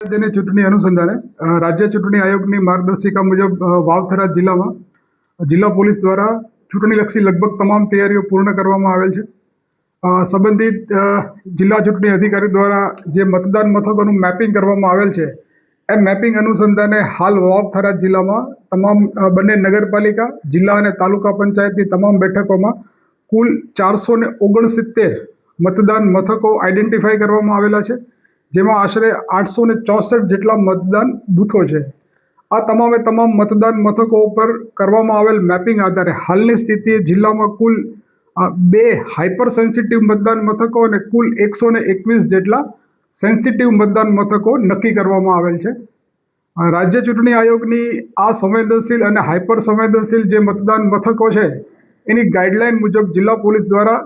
રાજ્યની ચૂંટણી અનુસંધાને રાજ્ય ચૂંટણી આયોગની માર્ગદર્શિકા મુજબ વાવ-થરાદ જિલ્લામાં જિલ્લા પોલીસ દ્વારા ચૂંટણીલક્ષી લગભગ તમામ તૈયારીઓ પૂર્ણ કરવામાં આવેલ છે. સંબંધિત જિલ્લા ચૂંટણી અધિકારી દ્વારા જે મતદાન મથકોનું મેપિંગ કરવામાં આવેલ છે એ મેપિંગ અનુસંધાને હાલ વાવ-થરાદ જિલ્લામાં તમામ બંને નગરપાલિકા, જિલ્લા અને તાલુકા પંચાયતની તમામ બેઠકોમાં કુલ 469 મતદાન મથકો આઈડેન્ટિફાઈ કરવામાં આવેલા છે, જેમાં આશરે 864 જેટલા મતદાન બૂથો છે. આ તમામે તમામ મતદાન મથકો ઉપર કરવામાં આવેલ મેપિંગ આધારે હાલની સ્થિતિએ જિલ્લામાં કુલ 2 હાઇપર સેન્સિટિવ મતદાન મથકો અને કુલ 121 જેટલા સેન્સિટિવ મતદાન મથકો નક્કી કરવામાં આવેલ છે. રાજ્ય ચૂંટણી આયોગની આ સંવેદનશીલ અને હાઇપર સંવેદનશીલ જે મતદાન મથકો છે એની ગાઈડલાઇન મુજબ જિલ્લા પોલીસ દ્વારા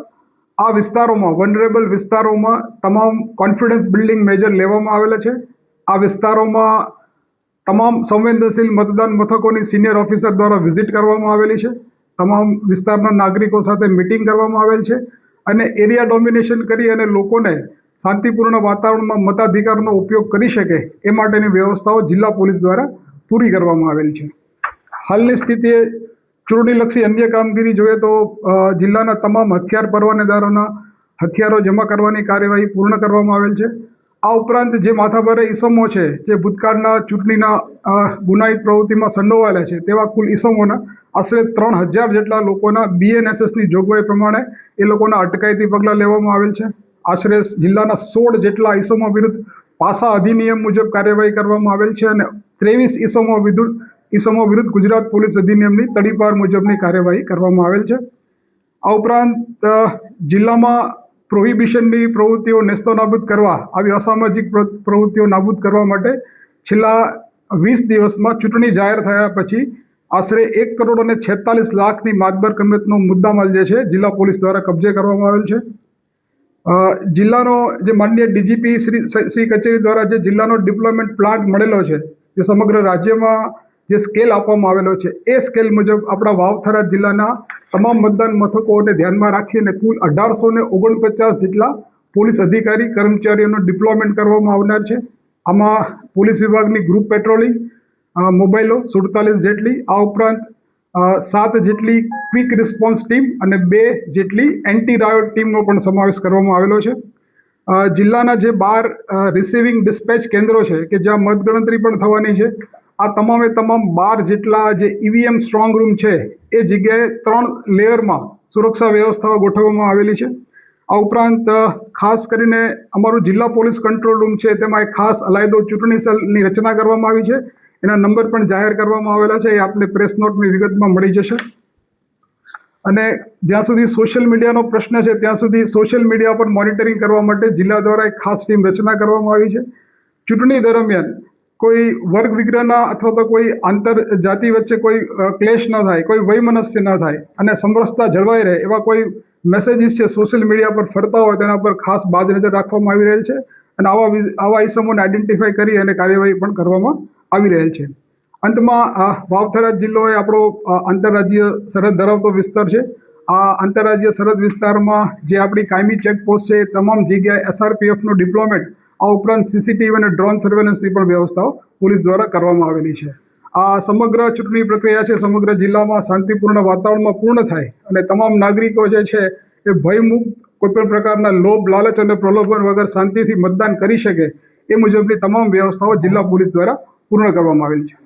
આ વિસ્તારોમાં વનરેબલ વિસ્તારોમાં તમામ કોન્ફિડન્સ બિલ્ડિંગ મેજર લેવામાં આવેલા છે. આ વિસ્તારોમાં તમામ સંવેદનશીલ મતદાન મથકોની સિનિયર ઓફિસર દ્વારા વિઝિટ કરવામાં આવેલી છે. તમામ વિસ્તારના નાગરિકો સાથે મિટિંગ કરવામાં આવેલ છે અને એરિયા ડોમિનેશન કરી અને લોકોને શાંતિપૂર્ણ વાતાવરણમાં મતાધિકારનો ઉપયોગ કરી શકે એ માટેની વ્યવસ્થાઓ જિલ્લા પોલીસ દ્વારા પૂરી કરવામાં આવેલ છે. હાલની સ્થિતિએ ચૂંટણીલક્ષી અન્ય કામગીરી જોઈએ તો જિલ્લાના તમામ હથિયાર પરવાનેદારોના હથિયારો જમા કરવાની કાર્યવાહી પૂર્ણ કરવામાં આવેલ છે. આ ઉપરાંત જે માથાભારે ઈસમો છે જે ભૂતકાળના ચૂંટણીના ગુનાહિત પ્રવૃત્તિમાં સંડોવાયેલા છે તેવા કુલ ઈસમોના આશરે 3000 જેટલા લોકોના BNSSની જોગવાઈ પ્રમાણે એ લોકોના અટકાયતી પગલાં લેવામાં આવેલ છે. આશરે જિલ્લાના 16 જેટલા ઈસમો વિરુદ્ધ પાસા અધિનિયમ મુજબ કાર્યવાહી કરવામાં આવેલ છે અને 23 ઈસમો વિરુદ્ધ ગુજરાત પોલીસ અધિનિયમની તડીપાર મુજબની કાર્યવાહી કરવામાં આવેલ છે. આ ઉપરાંત જિલ્લામાં પ્રોહિબિશનની પ્રવૃત્તિઓ નેસ્તોનાબૂદ કરવા, આવી અસામાજિક પ્રવૃત્તિઓ નાબૂદ કરવા માટે છેલ્લા 20 દિવસમાં ચૂંટણી જાહેર થયા પછી આશરે 1,46,00,000ની માતબર કિંમતનો મુદ્દામાલ જે છે જિલ્લા પોલીસ દ્વારા કબજે કરવામાં આવેલ છે. જિલ્લાનો જે માનનીય ડીજીપી શ્રી કચેરી દ્વારા જે જિલ્લાનો ડિપ્લોયમેન્ટ પ્લાન્ટ મળેલો છે જે સમગ્ર રાજ્યમાં જે સ્કેલ આપવામાં આવેલો છે એ સ્કેલ મુજબ આપણા વાવ-થરાદ જિલ્લાના તમામ મતદાન મથકોને ધ્યાનમાં રાખીને કુલ 1849 જેટલા પોલીસ અધિકારી કર્મચારીઓનું ડિપ્લોયમેન્ટ કરવામાં આવનાર છે. આમાં પોલીસ વિભાગની ગ્રુપ પેટ્રોલિંગ મોબાઈલો 47 જેટલી, આ ઉપરાંત 7 જેટલી ક્વિક રિસ્પોન્સ ટીમ અને 2 જેટલી એન્ટી રાયોટ ટીમનો પણ સમાવેશ કરવામાં આવેલો છે. જિલ્લાના જે 12 રિસીવિંગ ડિસ્પેચ કેન્દ્રો છે કે જ્યાં મતગણતરી પણ થવાની છે, આ તમામે તમામ 12 જેટલા જે EVM સ્ટ્રોંગ રૂમ છે એ જગ્યાએ 3 લેયરમાં સુરક્ષા વ્યવસ્થાઓ ગોઠવવામાં આવેલી છે. આ ઉપરાંત ખાસ કરીને અમારું જિલ્લા પોલીસ કંટ્રોલ રૂમ છે તેમાં એક ખાસ અલાયદો ચૂંટણી સેલની રચના કરવામાં આવી છે. એના નંબર પણ જાહેર કરવામાં આવેલા છે, એ આપને પ્રેસ નોટની વિગતમાં મળી જશે. અને જ્યાં સુધી સોશિયલ મીડિયાનો પ્રશ્ન છે ત્યાં સુધી સોશિયલ મીડિયા પર મોનિટરિંગ કરવા માટે જિલ્લા દ્વારા એક ખાસ ટીમ રચના કરવામાં આવી છે. ચૂંટણી દરમિયાન કોઈ વર્ગ વિગ્રહના અથવા તો કોઈ આંતરજાતિ વચ્ચે કોઈ ક્લેશ ન થાય, કોઈ વૈમનસ્ય ન થાય અને સમરસતા જળવાઈ રહે એવા કોઈ મેસેજીસ છે સોશિયલ મીડિયા પર ફરતા હોય તેના પર ખાસ બાજ નજર રાખવામાં આવી રહેલ છે અને આવા ઈસમોને આઈડેન્ટિફાઈ કરી અને કાર્યવાહી પણ કરવામાં આવી રહેલ છે. અંતમાં વાવ-થરાદ જિલ્લો એ આપણો આંતરરાજ્ય સરહદ ધરાવતો વિસ્તાર છે. આ આંતરરાજ્ય સરહદ વિસ્તારમાં જે આપણી કાયમી ચેકપોસ્ટ છે તમામ જગ્યાએ SRPFનું ડિપ્લોયમેન્ટ, આ ઉપરાંત CCTV અને ડ્રોન સર્વેલન્સની પણ વ્યવસ્થાઓ પોલીસ દ્વારા કરવામાં આવેલી છે. આ સમગ્ર ચૂંટણી પ્રક્રિયા છે સમગ્ર જિલ્લામાં શાંતિપૂર્ણ વાતાવરણમાં પૂર્ણ થાય અને તમામ નાગરિકો જે છે એ ભયમુક્ત, કોઈપણ પ્રકારના લોભ, લાલચ અને પ્રલોભન વગર શાંતિથી મતદાન કરી શકે એ મુજબની તમામ વ્યવસ્થાઓ જિલ્લા પોલીસ દ્વારા પૂર્ણ કરવામાં આવેલી છે.